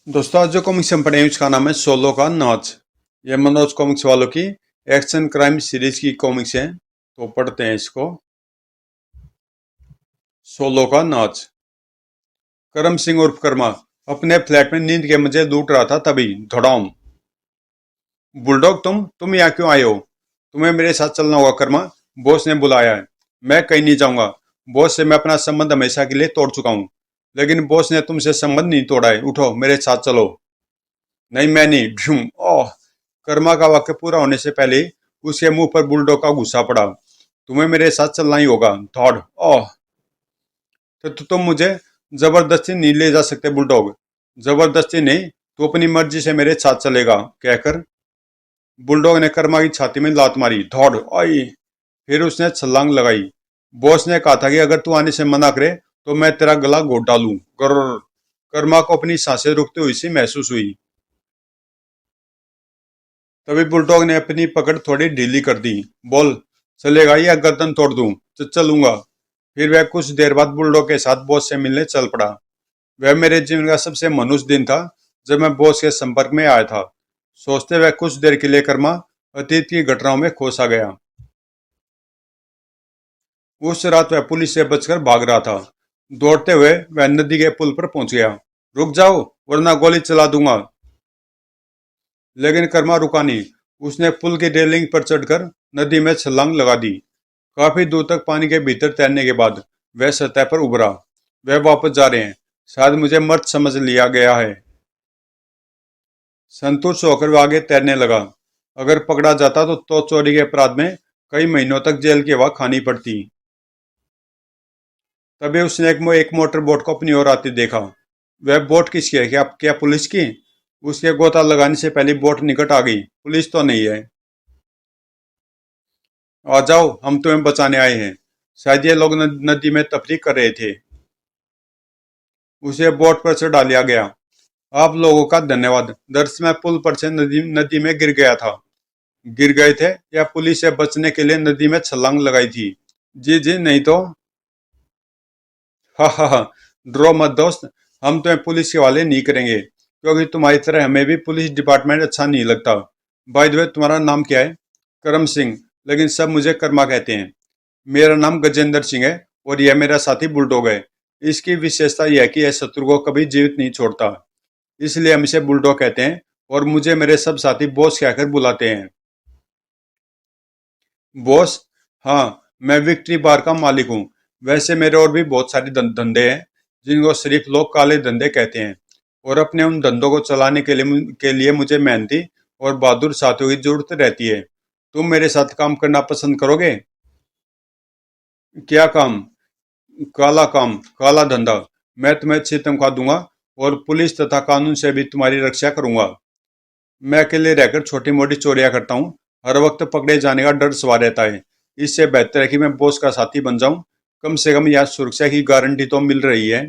दोस्तों आज जो कॉमिक्स हम पढ़े हैं उसका नाम है सोलो का नाच। ये मनोज कॉमिक्स वालों की एक्शन क्राइम सीरीज की कॉमिक्स है, तो पढ़ते हैं इसको। सोलो का नाच। करम सिंह उर्फ कर्मा अपने फ्लैट में नींद के मजे लूट रहा था, तभी धड़ाम। बुलडॉग तुम यहाँ क्यों आए हो? तुम्हें मेरे साथ चलना होगा कर्मा, बॉस ने बुलाया है। मैं कहीं नहीं जाऊंगा, बॉस से मैं अपना संबंध हमेशा के लिए तोड़ चुका हूँ। लेकिन बॉस ने तुमसे संबंध नहीं तोड़ा है, उठो मेरे साथ चलो। नहीं मैं नहीं। ढूम। ओह। कर्मा का वाक्य पूरा होने से पहले ही उसके मुंह पर बुलडॉग का गुस्सा पड़ा। तुम्हें मेरे साथ चलना ही होगा। धौड़। ओह। तो तुम मुझे जबरदस्ती नहीं ले जा सकते बुलडॉग। जबरदस्ती नहीं, तू अपनी मर्जी से मेरे साथ चलेगा, कहकर बुलडॉग ने कर्मा की छाती में लात मारी। धौड़ आई। फिर उसने छलांग लगाई। बॉस ने कहा था कि अगर तू आने से मना करे तो मैं तेरा गला घोट डालूं। गर्र। कर्मा को अपनी सांसें रुकती हुई सी महसूस हुई। तभी बुलडॉग ने अपनी पकड़ थोड़ी ढीली कर दी। बोल, चलेगा या गर्दन तोड़ दूं? चलूंगा। फिर वह कुछ देर बाद बुलडॉग के साथ बॉस से मिलने चल पड़ा। वह मेरे जीवन का सबसे मनुष्य दिन था जब मैं बॉस के संपर्क में आया था। सोचते वह कुछ देर के लिए कर्मा अतीत की घटनाओं में खो सा गया। उस रात वह पुलिस से बचकर भाग रहा था। दौड़ते हुए वह नदी के पुल पर पहुंच गया। रुक जाओ वरना गोली चला दूंगा। लेकिन कर्मा रुका नहीं। उसने पुल की रेलिंग पर चढ़कर नदी में छलांग लगा दी। काफी दूर तक पानी के भीतर तैरने के बाद वह सतह पर उभरा। वह वापस जा रहे हैं, शायद मुझे मर्द समझ लिया गया है। संतुष्ट होकर वह आगे तैरने लगा। अगर पकड़ा जाता तो चोरी के अपराध में कई महीनों तक जेल की हवा खानी पड़ती। तभी उसने एक मोटर बोट को अपनी ओर आते देखा। वह बोट किसकी है? क्या पुलिस की? उसके गोता लगाने से पहले बोट निकट आ गई। पुलिस तो नहीं है। आ जाओ, हम तुम्हें बचाने आए हैं। शायद ये लोग नदी में तफरीक कर रहे थे। उसे बोट पर चढ़ा लिया गया। आप लोगों का धन्यवाद। दरअसल मैं पुल पर से नदी में गिर गया था। गिर गए थे या पुलिस से बचने के लिए नदी में छलांग लगाई थी? जी जी, नहीं तो। हा हा हा। ड्रो मत दोस्त, हम तुम्हें पुलिस के हवाले नहीं करेंगे, क्योंकि तुम्हारी तरह हमें भी पुलिस डिपार्टमेंट अच्छा नहीं लगता। बाय द वे, तुम्हारा नाम क्या है? करम सिंह, लेकिन सब मुझे कर्मा कहते हैं। मेरा नाम गजेंद्र सिंह है और यह मेरा साथी बुलडॉग है। इसकी विशेषता यह है कि यह शत्रु को कभी जीवित नहीं छोड़ता, इसलिए हम इसे बुलडॉग कहते हैं और मुझे मेरे सब साथी बॉस कहकर बुलाते हैं। बॉस? हाँ, मैं विक्ट्री बार का मालिक हूँ। वैसे मेरे और भी बहुत सारे धंधे हैं जिनको सिर्फ लोग काले धंधे कहते हैं, और अपने उन धंधों को चलाने के लिए मुझे मेहनती और बहादुर साथियों की जरूरत रहती है। तुम मेरे साथ काम करना पसंद करोगे? क्या काम? काला काम, काला धंधा। मैं तुम्हें अच्छी तनख्वाह दूंगा और पुलिस तथा कानून से भी तुम्हारी रक्षा करूंगा। मैं अकेले रहकर छोटी मोटी चोरियां करता हूँ। हर वक्त पकड़े जाने का डर सवार रहता है। इससे बेहतर है कि मैं बॉस का साथी बन जाऊं। कम से कम यहाँ सुरक्षा की गारंटी तो मिल रही है।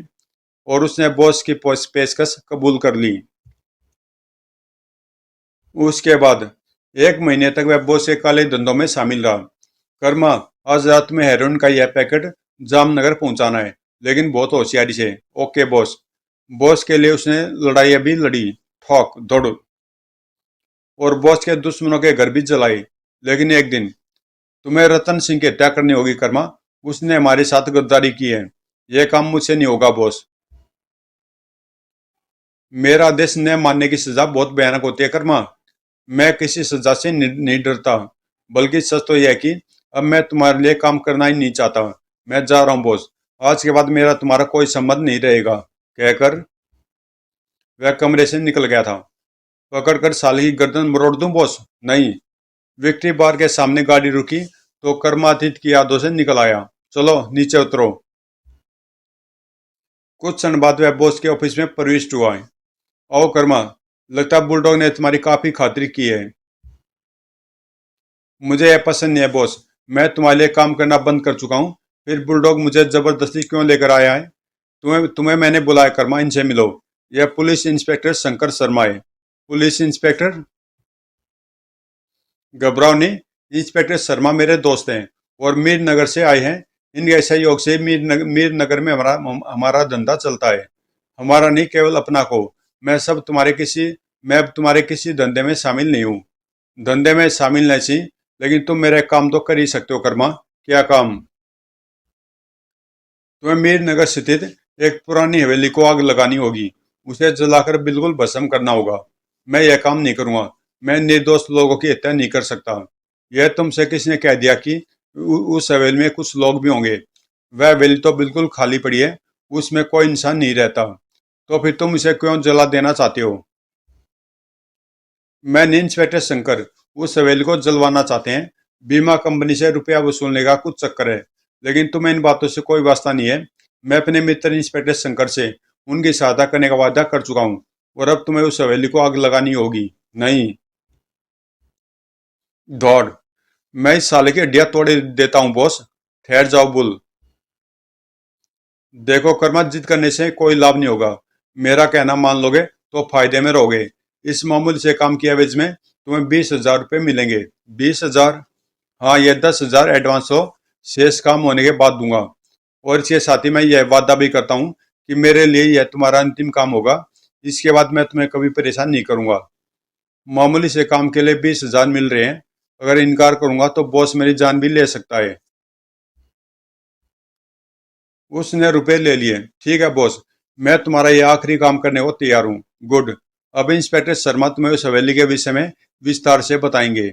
और उसने बॉस की पेशकश कबूल कर ली। उसके बाद 1 महीने तक वह बॉस के काले धंधों में शामिल रहा। कर्मा, आज रात में हेरोइन का यह पैकेट जामनगर पहुंचाना है, लेकिन बहुत होशियारी से। Okay boss. बॉस के लिए उसने लड़ाई भी लड़ी। ठोक दौड़। और बॉस के दुश्मनों के घर भी जलाए। लेकिन एक दिन तुम्हें रतन सिंह की हत्या करनी होगी कर्मा। उसने हमारे साथ गद्दारी की है। यह काम मुझसे नहीं होगा बॉस। मेरा आदेश न मानने की सजा बहुत भयानक होती है कर्मा। मैं किसी सजा से नहीं डरता। बल्कि सच तो यह है कि अब मैं तुम्हारे लिए काम करना ही नहीं चाहता। मैं जा रहा हूँ बॉस। आज के बाद मेरा तुम्हारा कोई संबंध नहीं रहेगा, कहकर वह कमरे से निकल गया था। पकड़कर साले की गर्दन मरोड़ दूं बॉस? नहीं। विक्ट्री बार के सामने गाड़ी रुकी तो कर्मातीत की यादों से निकल आया। चलो नीचे उतरो। कुछ क्षण बाद वह बॉस के ऑफिस में प्रविष्ट हुआ। आओ कर्मा, लगता है बुलडॉग ने तुम्हारी काफी खातिर की है। मुझे यह पसंद नहीं है बॉस। मैं तुम्हारे लिए काम करना बंद कर चुका हूँ। फिर बुलडॉग मुझे जबरदस्ती क्यों लेकर आया है? तुम्हें तुम्हें मैंने बुलाया कर्मा, इनसे मिलो। यह पुलिस इंस्पेक्टर शंकर शर्मा है। Police inspector? घबराओ नहीं। इंस्पेक्टर शर्मा मेरे दोस्त हैं और मीर नगर से आए हैं। इनके सहयोग से मीर नगर में हमारा हमारा धंधा चलता है। हमारा नहीं, केवल अपना को। मैं अब तुम्हारे किसी धंधे में शामिल नहीं हूँ। धंधे में शामिल नहीं, लेकिन तुम मेरा एक काम तो कर ही सकते हो कर्मा। क्या काम? तुम्हें मीर नगर स्थित एक पुरानी हवेली को आग लगानी होगी, उसे जलाकर बिल्कुल भस्म करना होगा। मैं यह काम नहीं करूंगा। मैं निर्दोष लोगों की हत्या नहीं कर सकता। यह तुमसे किसने कह दिया कि उस हवेली में कुछ लोग भी होंगे? वह हवेली तो बिल्कुल खाली पड़ी है, उसमें कोई इंसान नहीं रहता। तो फिर तुम इसे क्यों जला देना चाहते हो? मैं नहीं, इंस्पेक्टर शंकर उस हवेली को जलवाना चाहते हैं। बीमा कंपनी से रुपया वसूलने का कुछ चक्कर है, लेकिन तुम्हें इन बातों से कोई वास्ता नहीं है। मैं अपने मित्र इंस्पेक्टर शंकर से उनकी सहायता करने का वादा कर चुका हूँ, और अब तुम्हें उस हवेली को आग लगानी होगी। नहीं। दौड़। मैं इस साले की हड्डियां तोड़ देता हूँ बॉस। ठहर जाओ बुल। देखो कर्मा, जिद करने से कोई लाभ नहीं होगा। मेरा कहना मान लोगे तो फायदे में रहोगे। इस मामूली से काम की एवज में तुम्हें 20,000 रुपये मिलेंगे। 20,000? हाँ, ये 10,000 एडवांस हो, शेष काम होने के बाद दूंगा। और इसके साथ ही मैं यह वादा भी करता हूँ कि मेरे लिए यह तुम्हारा अंतिम काम होगा। इसके बाद मैं तुम्हें कभी परेशान नहीं करूंगा। मामूली से काम के लिए 20,000 मिल रहे हैं, अगर इनकार करूंगा तो बॉस मेरी जान भी ले सकता है। उसने रुपए ले लिए। ठीक है बॉस, मैं तुम्हारा ये आखिरी काम करने को तैयार हूँ। गुड। अब इंस्पेक्टर शर्मा तुम्हें उस हवेली के विषय में विस्तार से बताएंगे।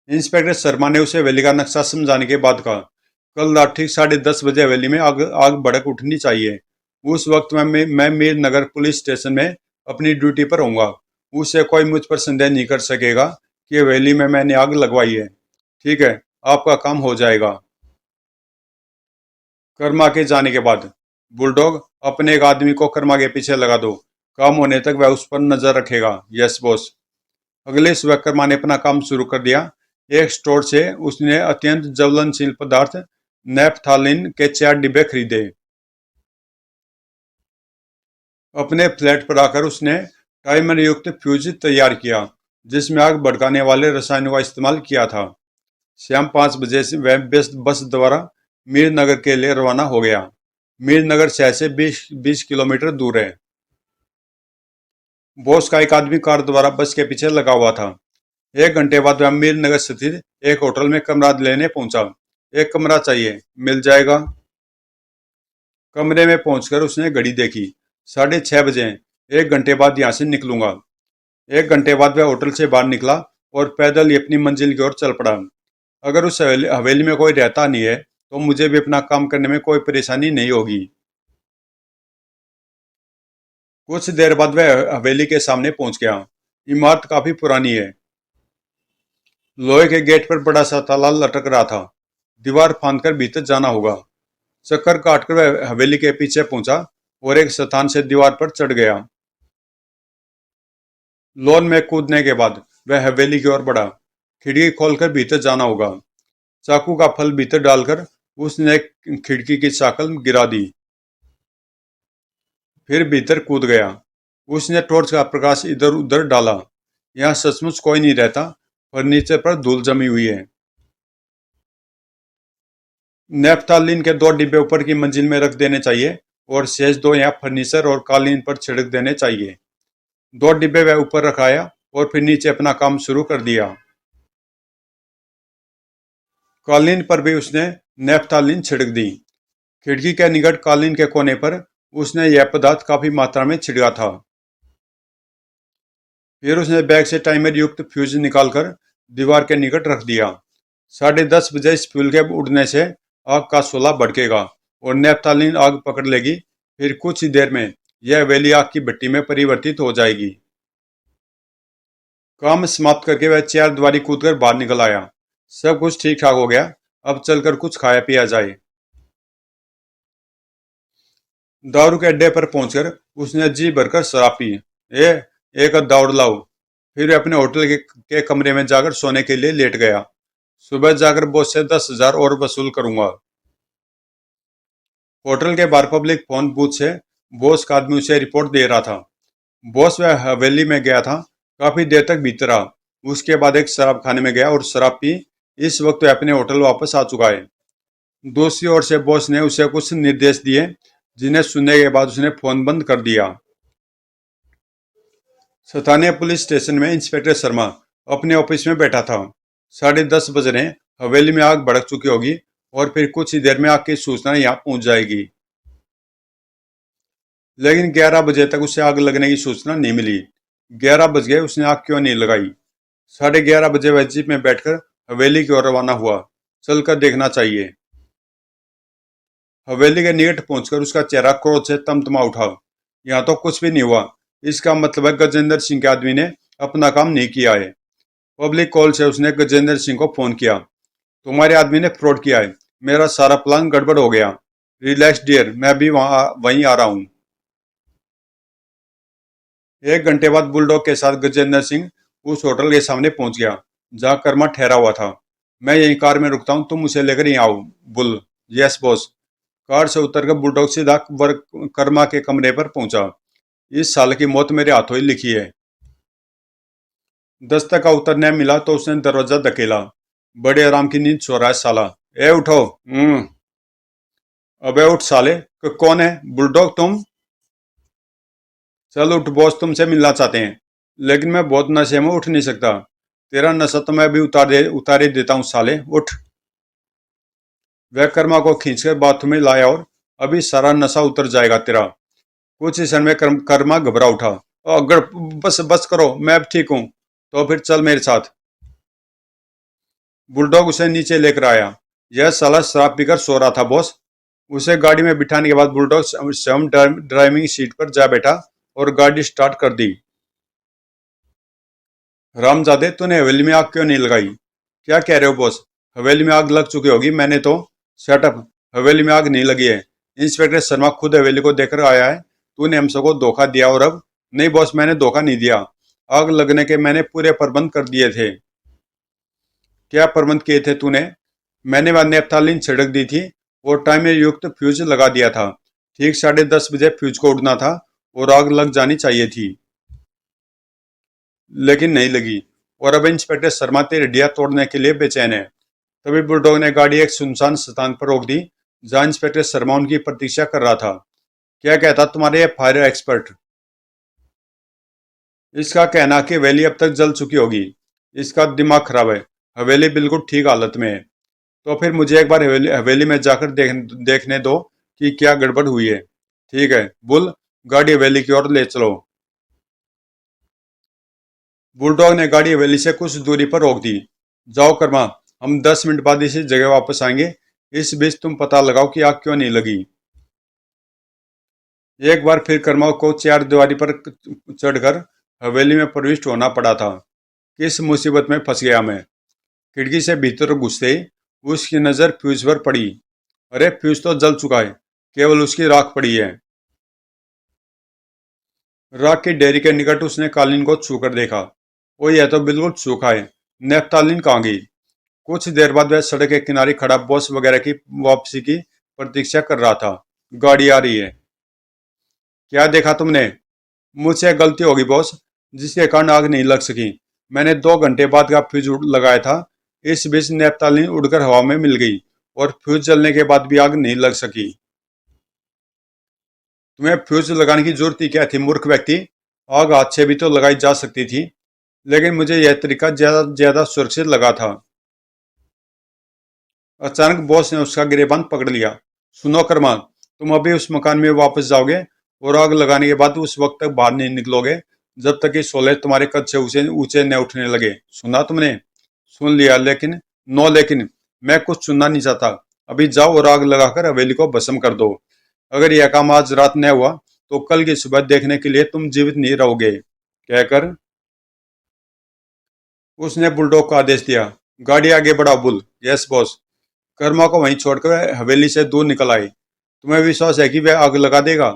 इंस्पेक्टर शर्मा ने उसे हवेली का नक्शा समझाने के बाद कहा, कल रात ठीक 10:30 बजे हवेली में आग आग भड़क उठनी चाहिए। उस वक्त मैं मीर नगर पुलिस स्टेशन में अपनी ड्यूटी पर होऊंगा। उससे कोई मुझ पर संदेह नहीं कर सकेगा कि हवेली में मैंने आग लगवाई है। ठीक है, आपका काम हो जाएगा। कर्मा के जाने के बाद बुलडॉग अपने एक आदमी को कर्मा के पीछे लगा दो। काम होने तक वह उस पर नजर रखेगा। Yes boss. अगले सुबह कर्मा ने अपना काम शुरू कर दिया। एक स्टोर से उसने अत्यंत ज्वलनशील पदार्थ नेपथालिन के 4 डिब्बे खरीदे। अपने फ्लैट पर आकर उसने टाइमर युक्त फ्यूज तैयार किया, जिसमें आग भड़काने वाले रसायनों का इस्तेमाल किया था। शाम 5 बजे से वह बस द्वारा मीर नगर के लिए रवाना हो गया। मीर नगर शहर से 20 किलोमीटर दूर है। बॉस का एक आदमी कार द्वारा बस के पीछे लगा हुआ था। 1 घंटे बाद वह मीर नगर स्थित एक होटल में कमरा लेने पहुंचा। एक कमरा चाहिए, मिल जाएगा। कमरे में पहुंचकर उसने घड़ी देखी। 6:30 बजे हैं। 1 घंटे बाद यहाँ से निकलूंगा। 1 घंटे बाद वह होटल से बाहर निकला और पैदल ही अपनी मंजिल की ओर चल पड़ा। अगर उस हवेली में कोई रहता नहीं है तो मुझे भी अपना काम करने में कोई परेशानी नहीं होगी। कुछ देर बाद वह हवेली के सामने पहुंच गया। इमारत काफी पुरानी है। लोहे के गेट पर बड़ा सा ताला लटक रहा था। दीवार फांदकर भीतर जाना होगा। चक्कर काटकर वह हवेली के पीछे पहुंचा और एक स्थान से दीवार पर चढ़ गया। लॉन में कूदने के बाद वह हवेली की ओर बढ़ा। खिड़की खोलकर भीतर जाना होगा। चाकू का फल भीतर डालकर उसने खिड़की की साकल गिरा दी, फिर भीतर कूद गया। उसने टॉर्च का प्रकाश इधर उधर डाला। यहाँ सचमुच कोई नहीं रहता। फर्नीचर पर धूल जमी हुई है। नेफ्थालीन के 2 डिब्बे ऊपर की मंजिल में रख देने चाहिए और शेष 2 यहाँ फर्नीचर और कालीन पर छिड़क देने चाहिए। 2 डिब्बे वह ऊपर रखाया और फिर नीचे अपना काम शुरू कर दिया। कालीन पर भी उसने नेफ्थालीन छिड़क दी। खिड़की के निकट कालीन के कोने पर उसने यह पदार्थ काफी मात्रा में छिड़का था। फिर उसने बैग से टाइमर युक्त फ्यूज निकालकर दीवार के निकट रख दिया। 10:30 बजे इस फ्यूल के उड़ने से आग का शोला भड़केगा और नेफ्थालीन आग पकड़ लेगी। फिर कुछ ही देर में यह हवेली आग की भट्टी में परिवर्तित हो जाएगी। काम समाप्त करके वह 4 द्वारी कूदकर बाहर निकल आया। सब कुछ ठीक ठाक हो गया। अब चलकर कुछ खाया पिया जाए। दारू के अड्डे पर पहुंचकर उसने जी भरकर शराब पी। एक दाउड़ लाओ। फिर अपने होटल के कमरे में जाकर सोने के लिए लेट गया। सुबह जाकर बॉस से 10,000 और वसूल करूंगा। होटल के बाहर पब्लिक फोन बूथ से बॉस का आदमी उसे रिपोर्ट दे रहा था। बॉस वह हवेली में गया था। काफी देर तक भीतर रहा। उसके बाद एक शराब खाने में गया और शराब पी। इस वक्त वह अपने होटल वापस आ चुका है। दूसरी ओर से बॉस ने उसे कुछ निर्देश दिए, जिन्हें सुनने के बाद उसने फोन बंद कर दिया। स्थानीय पुलिस स्टेशन में इंस्पेक्टर शर्मा अपने ऑफिस में बैठा था। 10:30 बज रहे। हवेली में आग भड़क चुकी होगी और फिर कुछ ही देर में आग की सूचना यहाँ पहुंच जाएगी। लेकिन 11 बजे तक उसे आग लगने की सूचना नहीं मिली। 11 बज गए, उसने आग क्यों नहीं लगाई? 11:30 बजे वह जीप में बैठकर हवेली की ओर रवाना हुआ। चलकर देखना चाहिए। हवेली के निकट पहुंचकर उसका चेहरा क्रोध से तमतमा उठा। यहाँ तो कुछ भी नहीं हुआ। इसका मतलब है गजेंद्र सिंह के आदमी ने अपना काम नहीं किया है। पब्लिक कॉल से उसने गजेंद्र सिंह को फोन किया। तुम्हारे आदमी ने फ्रॉड किया है। मेरा सारा प्लान गड़बड़ हो गया। रिलैक्स डियर, मैं भी वहीं आ रहा हूँ। 1 घंटे बाद बुलडॉग के साथ गजेंद्र सिंह उस होटल के सामने पहुंच गया जहां कर्मा ठहरा हुआ था। मैं यही कार में रुकता हूँ, तुम उसे लेकर यहीं आओ। Bull, yes boss. कार से उतरकर बुलडॉग सीधा कर्मा के कमरे पर पहुंचा। इस साल की मौत मेरे हाथों ही लिखी है। दस्तक का उतरने मिला तो उसने दरवाजा धकेला। बड़े आराम की नींद सो रहा है साला। ए उठो। अबे उठ साले। कौन है? बुलडॉग तुम? चल उठ, बॉस तुमसे मिलना चाहते हैं। लेकिन मैं बहुत नशे में उठ नहीं सकता। तेरा नशा तो मैं अभी उतार ही देता हूँ साले, उठ। वह कर्मा को खींचकर बाथरूम में लाया और अभी सारा नशा उतर जाएगा तेरा। कुछ ही क्षण में कर्मा घबरा उठा। अगर बस बस करो, मैं अब ठीक हूँ। तो फिर चल मेरे साथ। बुलडॉग उसे नीचे लेकर आया। यह साला शराब पीकर सो रहा था बॉस। उसे गाड़ी में बिठाने के बाद बुलडॉग स्वयं ड्राइविंग सीट पर जा बैठा और गाड़ी स्टार्ट कर दी। रामजादे, तूने हवेली में आग क्यों नहीं लगाई? क्या कह रहे हो बॉस? हवेली में आग लग चुकी होगी, मैंने तो। सेटअप। हवेली में आग नहीं लगी है। इंस्पेक्टर शर्मा खुद हवेली को देखकर आया है। तूने हम सबको धोखा दिया और अब? नहीं बॉस, मैंने धोखा नहीं दिया। आग लगने के मैंने पूरे प्रबंध कर दिए थे। क्या प्रबंध किए थे तूने? मैंने वह नेफ्थालीन छिड़क दी थी और टाइमर युक्त फ्यूज लगा दिया था। ठीक 10:30 बजे फ्यूज को उड़ना था और आग लग जानी चाहिए थी। लेकिन नहीं लगी। और अब इंस्पेक्टर शर्मा तेरी हड्डियां तोड़ने के लिए बेचैन है। तभी बुलडॉग ने गाड़ी एक सुनसान स्थान पर रोक दी जहां इंस्पेक्टर शर्मा उनकी प्रतीक्षा कर रहा था। क्या कहता तुम्हारे फायर एक्सपर्ट? इसका कहना कि हवेली अब तक जल चुकी होगी। इसका दिमाग खराब है। हवेली बिल्कुल ठीक हालत में है। तो फिर मुझे एक बार हवेली में जाकर देखने दो कि क्या गड़बड़ हुई है। ठीक है बुल, गाड़ी हवेली की ओर ले चलो। बुलडॉग ने गाड़ी हवेली से कुछ दूरी पर रोक दी। जाओ कर्मा, हम 10 मिनट बाद इसी जगह वापस आएंगे। इस बीच तुम पता लगाओ कि आग क्यों नहीं लगी। एक बार फिर कर्मा को चार दीवारी पर चढ़कर हवेली में प्रविष्ट होना पड़ा था। किस मुसीबत में फंस गया मैं। खिड़की से भीतर घुसते ही उसकी नजर फ्यूज पर पड़ी। अरे फ्यूज तो जल चुका है, केवल उसकी राख पड़ी है। राख की डेयरी के निकट उसने कालीन को छूकर देखा। ओ यह तो बिल्कुल सूखा है। नेफ्तालीन कहाँ गई? कुछ देर बाद वह सड़क के किनारे खड़ा बॉस वगैरह की वापसी की प्रतीक्षा कर रहा था। गाड़ी आ रही है। क्या देखा तुमने? मुझसे गलती होगी बॉस, जिसके कारण आग नहीं लग सकी। मैंने 2 घंटे बाद का फ्यूज लगाया था। इस बीच नेफ्तालीन उड़कर हवा में मिल गई और फ्यूज जलने के बाद भी आग नहीं लग सकी। तुम्हें फ्यूज लगाने की जरूरत ही क्या थी मूर्ख व्यक्ति? आग हाथ से भी तो लगाई जा सकती थी। लेकिन मुझे यह तरीका ज्यादा ज्यादा सुरक्षित लगा था। अचानक बॉस ने उसका गिरेबान पकड़ लिया। सुनो कर्मा, तुम अभी उस मकान में वापस जाओगे और आग लगाने के बाद उस वक्त तक बाहर नहीं निकलोगे जब तक कि शोले तुम्हारे कद से ऊंचे ऊंचे न उठने लगे। सुना तुमने? सुन लिया, लेकिन नो लेकिन। मैं कुछ सुनना नहीं चाहता। अभी जाओ और आग लगाकर हवेली को भस्म कर दो। अगर यह काम आज रात न हुआ तो कल की सुबह देखने के लिए तुम जीवित नहीं रहोगे। कहकर उसने बुलडॉग को आदेश दिया। गाड़ी आगे बढ़ाओ बुल। Yes boss. कर्मा को वहीं छोड़कर वह हवेली से दूर निकल आई। तुम्हें विश्वास है कि वह आग लगा देगा?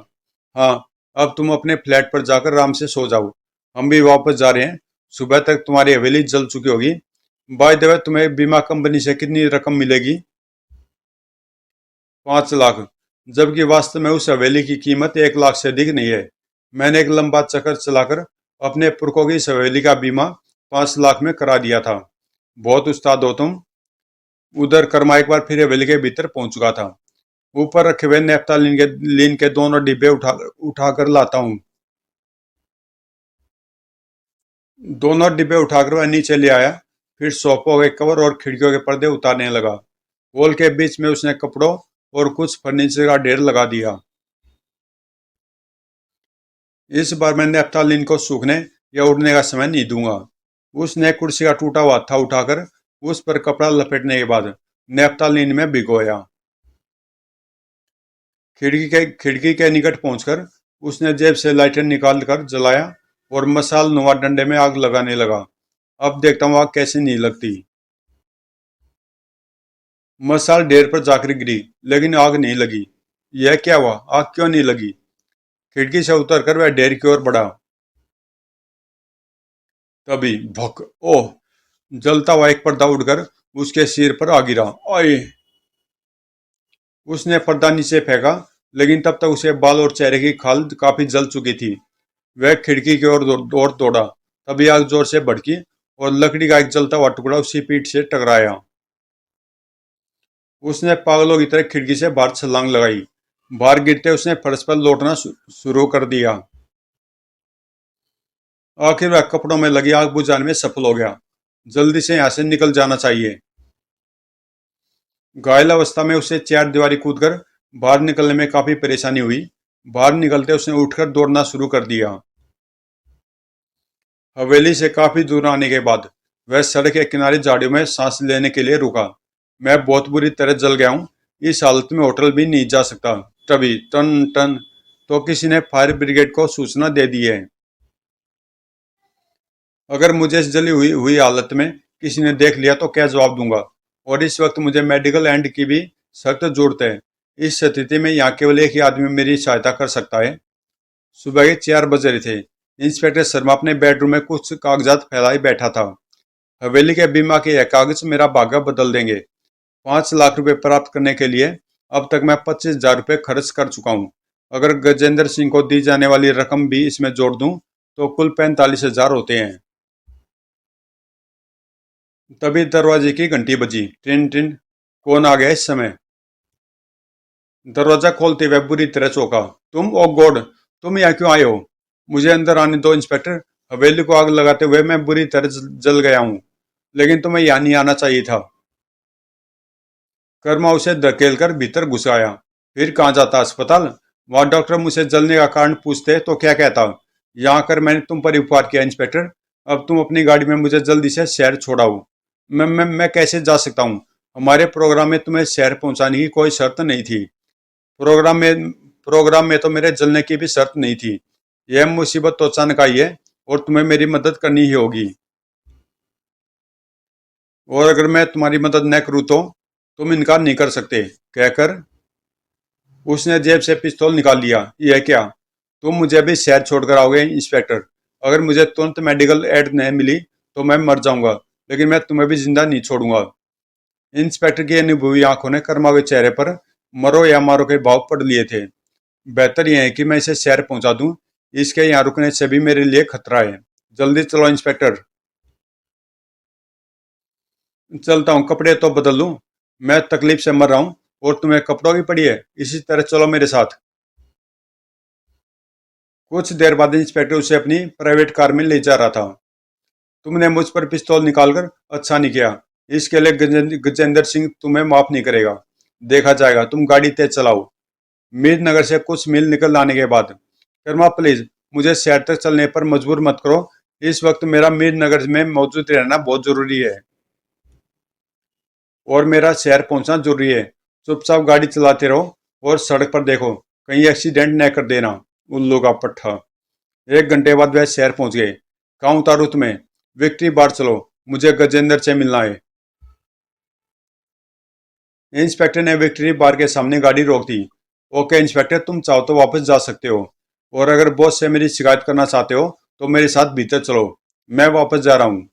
हाँ। अब तुम अपने फ्लैट पर जाकर आराम से सो जाओ। हम भी वापस जा रहे हैं। सुबह तक तुम्हारी हवेली जल चुकी होगी। बाय द वे, तुम्हें बीमा कंपनी से कितनी रकम मिलेगी? 5 लाख। जबकि वास्तव में उस हवेली की कीमत 1 लाख से अधिक नहीं है। मैंने एक लंबा चक्कर चलाकर अपने पुरखों की इस हवेली का बीमा 5 लाख में करा दिया था। बहुत उस्ताद हो तुम। उधर कर्मा एक बार फिर हवेली के भीतर पहुंच चुका था। ऊपर रखे हुए नेफ्थालीन के दोनों डिब्बे उठाकर लाता हूँ। दोनों डिब्बे उठाकर वह नीचे ले आया। फिर सोफों के कवर और खिड़कियों के पर्दे उतारने लगा। हॉल के बीच में उसने कपड़ों और कुछ फर्नीचर का ढेर लगा दिया। इस बार मैं नेफ्थालीन को सूखने या उड़ने का समय नहीं दूंगा। उसने कुर्सी का टूटा हुआ हत्था उठाकर उस पर कपड़ा लपेटने के बाद नेफ्थालीन में भिगोया। खिड़की के निकट पहुंचकर उसने जेब से लाइटर निकाल कर जलाया और मसाल नुमा डंडे में आग लगाने लगा। अब देखता हूँ आग कैसे नहीं लगती। मसाल ढेर पर जाकर गिरी, लेकिन आग नहीं लगी। यह क्या हुआ? आग क्यों नहीं लगी? खिड़की से उतरकर वह ढेर की ओर बढ़ा। तभी भक, ओह! जलता हुआ एक पर्दा उड़कर उसके सिर पर आ गिरा। आए! उसने पर्दा नीचे फेंका, लेकिन तब तक उसे बाल और चेहरे की खाल काफी जल चुकी थी। वह खिड़की की ओर दौड़ा। तभी आग जोर से भड़की और लकड़ी का एक जलता हुआ टुकड़ा उसकी पीठ से टकराया। उसने पागलों की तरह खिड़की से बाहर छलांग लगाई। बाहर गिरते उसने फर्श पर लौटना शुरू कर दिया। आखिर वह कपड़ों में लगी आग बुझाने में सफल हो गया। जल्दी से यहाँ से निकल जाना चाहिए। घायल अवस्था में उसे चार दीवारी कूदकर बाहर निकलने में काफी परेशानी हुई। बाहर निकलते उसने उठकर दौड़ना शुरू कर दिया। हवेली से काफी दूर आने के बाद वह सड़क के किनारे झाड़ियों में सांस लेने के लिए रुका। मैं बहुत बुरी तरह जल गया हूँ। इस हालत में होटल भी नहीं जा सकता। तभी टन टन तो किसी ने फायर ब्रिगेड को सूचना दे दी है। अगर मुझे इस जली हुई हुई हालत में किसी ने देख लिया तो क्या जवाब दूंगा? और इस वक्त मुझे मेडिकल एंड की भी सख्त जरूरत है। इस स्थिति में यहाँ केवल एक ही आदमी मेरी सहायता कर सकता है। सुबह के 4 बज रहे थे। इंस्पेक्टर शर्मा अपने बेडरूम में कुछ कागजात फैलाए बैठा था। हवेली के बीमा के यह कागज मेरा भाग्य बदल देंगे। 5 लाख रुपए प्राप्त करने के लिए अब तक मैं 25,000 रुपये खर्च कर चुका हूँ। अगर गजेंद्र सिंह को दी जाने वाली रकम भी इसमें जोड़ दूं तो कुल 45,000 होते हैं। तभी दरवाजे की घंटी बजी। Tin tin. कौन आ गया इस समय? दरवाजा खोलते हुए बुरी तरह चौंका। तुम? ओ गॉड! तुम यहाँ क्यों आए हो? मुझे अंदर आने दो इंस्पेक्टर। हवेली को आग लगाते हुए मैं बुरी तरह जल गया हूँ, लेकिन तुम्हें यहाँ नहीं आना चाहिए था। कर्मा उसे धकेल कर भीतर घुस आया। फिर कहाँ जाता? अस्पताल? वहां डॉक्टर मुझसे जलने का कारण पूछते तो क्या कहता? यहाँ कर मैंने तुम पर उपकार किया इंस्पेक्टर। अब तुम अपनी गाड़ी में मुझे जल्दी से शहर छोड़ाओ। मैं कैसे जा सकता हूँ? हमारे प्रोग्राम में तुम्हें शहर पहुंचाने की कोई शर्त नहीं थी। प्रोग्राम में तो मेरे जलने की भी शर्त नहीं थी। यह मुसीबत तो अचानक आई है और तुम्हें मेरी मदद करनी ही होगी। और अगर मैं तुम्हारी मदद न करूँ तो तुम इनकार नहीं कर सकते, कहकर उसने जेब से पिस्तौल निकाल लिया। यह क्या? तुम मुझे अभी शहर छोड़कर आओगे इंस्पेक्टर? अगर मुझे तुरंत मेडिकल एड नहीं मिली तो मैं मर जाऊंगा, लेकिन मैं तुम्हें भी जिंदा नहीं छोड़ूंगा। इंस्पेक्टर की अनुभवी आंखों ने कर्मा के चेहरे पर मरो या मारो के भाव पढ़ लिए थे। बेहतर यह है कि मैं इसे शहर पहुंचा दूं। इसके यहाँ रुकने से भी मेरे लिए खतरा है। जल्दी चलो इंस्पेक्टर। चलता हूँ, कपड़े तो बदल लूं। मैं तकलीफ से मर रहा हूँ और तुम्हें कपड़ों की पड़ी है। इसी तरह चलो मेरे साथ। कुछ देर बाद इंस्पेक्टर उसे अपनी प्राइवेट कार में ले जा रहा था। तुमने मुझ पर पिस्तौल निकालकर अच्छा नहीं किया। इसके लिए गजेंद्र सिंह तुम्हें माफ नहीं करेगा। देखा जाएगा। तुम गाड़ी तेज चलाओ। मीरनगर से कुछ मील निकल आने के बाद, शर्मा प्लीज मुझे शहर तक चलने पर मजबूर मत करो। इस वक्त मेरा मीरनगर में मौजूद रहना बहुत जरूरी है और मेरा शहर पहुंचना जरूरी है। चुपचाप गाड़ी चलाते रहो और सड़क पर देखो कहीं एक्सीडेंट न कर देना, उल्लू का पट्टा। 1 घंटे बाद वह शहर पहुंच गए। कहाँ उतारू तुम्हें? विक्ट्री बार चलो, मुझे गजेंद्र से मिलना है। इंस्पेक्टर ने विक्ट्री बार के सामने गाड़ी रोक दी। ओके इंस्पेक्टर, तुम चाहो तो वापस जा सकते हो, और अगर बॉस से मेरी शिकायत करना चाहते हो तो मेरे साथ भीतर चलो। मैं वापस जा रहा हूँ।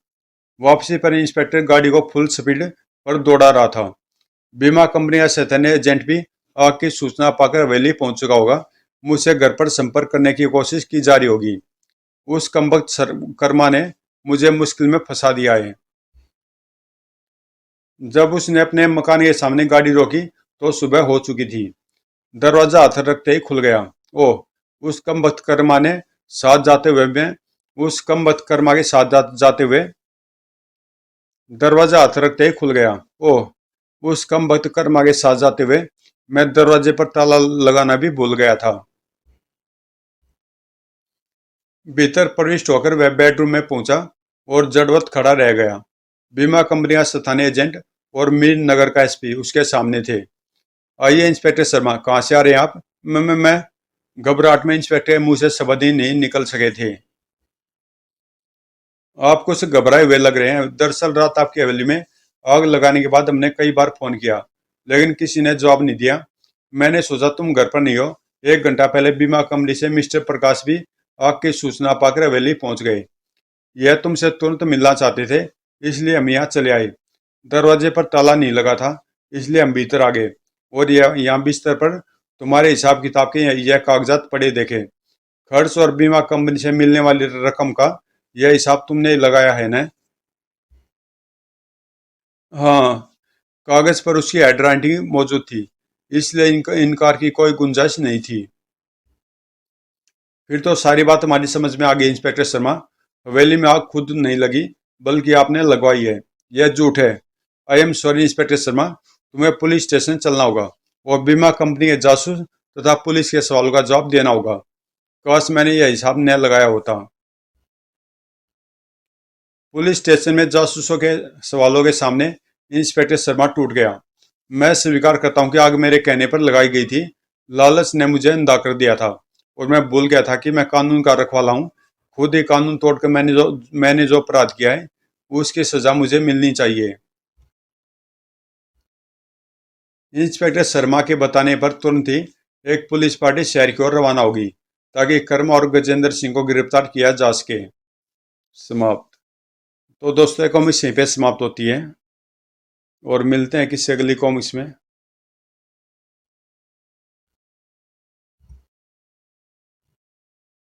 वापसी पर इंस्पेक्टर गाड़ी को फुल स्पीड पर दौड़ा रहा था। बीमा कंपनी का सैन्य एजेंट भी आग की सूचना पाकर हवेली पहुंच चुका होगा। मुझसे घर पर संपर्क करने की कोशिश की जा रही होगी। उस कमबख्त कर्मा ने मुझे मुश्किल में फंसा दिया है। जब उसने अपने मकान के सामने गाड़ी रोकी तो सुबह हो चुकी थी। दरवाजा हाथ रखते ही खुल गया। ओह, उस कमबख्त कर्मा ने साथ जाते हुए मैं उस कमबख्त कर्मा के साथ जाते हुए दरवाजा हाथ रखते ही खुल गया। ओह, उस कमबख्त कर्मा के साथ जाते हुए मैं दरवाजे पर ताला लगाना भी भूल गया था। भीतर प्रविष्ट होकर वह बेडरूम में पहुंचा और जड़वत खड़ा रह गया। बीमा कंपनी का स्थानीय एजेंट और मीर नगर का एसपी उसके सामने थे। आइए इंस्पेक्टर शर्मा, कहाँ से आ रहे हैं आप? मैं घबराहट में इंस्पेक्टर के मुंह से शब्द ही नहीं निकल सके थे। आप कुछ घबराए हुए लग रहे हैं। दरअसल रात आपकी हवेली में आग लगाने के बाद हमने कई बार फोन किया, लेकिन किसी ने जवाब नहीं दिया। मैंने सोचा तुम घर पर नहीं हो। 1 घंटा पहले बीमा कंपनी से मिस्टर प्रकाश भी आग की सूचना पाकर हवेली पहुंच गए। यह तुमसे तुरंत मिलना चाहते थे, इसलिए हम यहाँ चले आए। दरवाजे पर ताला नहीं लगा था, इसलिए हम भीतर आ गए और यहाँ बिस्तर पर तुम्हारे हिसाब किताब के यह कागजात पड़े देखे। खर्च और बीमा कंपनी से मिलने वाली रकम का यह हिसाब तुमने लगाया है ना? हाँ, कागज पर उसकी हैंडराइटिंग मौजूद थी, इसलिए इनकार की कोई गुंजाइश नहीं थी। फिर तो सारी बात हमारी समझ में आ गई इंस्पेक्टर शर्मा। हवेली में आग खुद नहीं लगी, बल्कि आपने लगवाई है। यह झूठ है। I am sorry inspector Sharma, तुम्हें पुलिस स्टेशन चलना होगा और बीमा कंपनी के जासूस तथा पुलिस के सवालों का जवाब देना होगा। काश मैंने यह हिसाब न लगाया होता। पुलिस स्टेशन में जासूसों के सवालों के सामने इंस्पेक्टर शर्मा टूट गया। मैं स्वीकार करता हूँ कि आग मेरे कहने पर लगाई गई थी। लालच ने मुझे अंधा कर दिया था और मैं भूल गया था कि मैं कानून का रखवाला हूँ। खुद ही कानून तोड़कर मैंने जो अपराध किया है, उसकी सजा मुझे मिलनी चाहिए। इंस्पेक्टर शर्मा के बताने पर तुरंत ही एक पुलिस पार्टी शहर की ओर रवाना होगी, ताकि कर्म और गजेंद्र सिंह को गिरफ्तार किया जा सके। समाप्त। तो दोस्तों, कॉमिक्स यहीं पे समाप्त होती है और मिलते हैं किसी अगली कॉमिक्स में।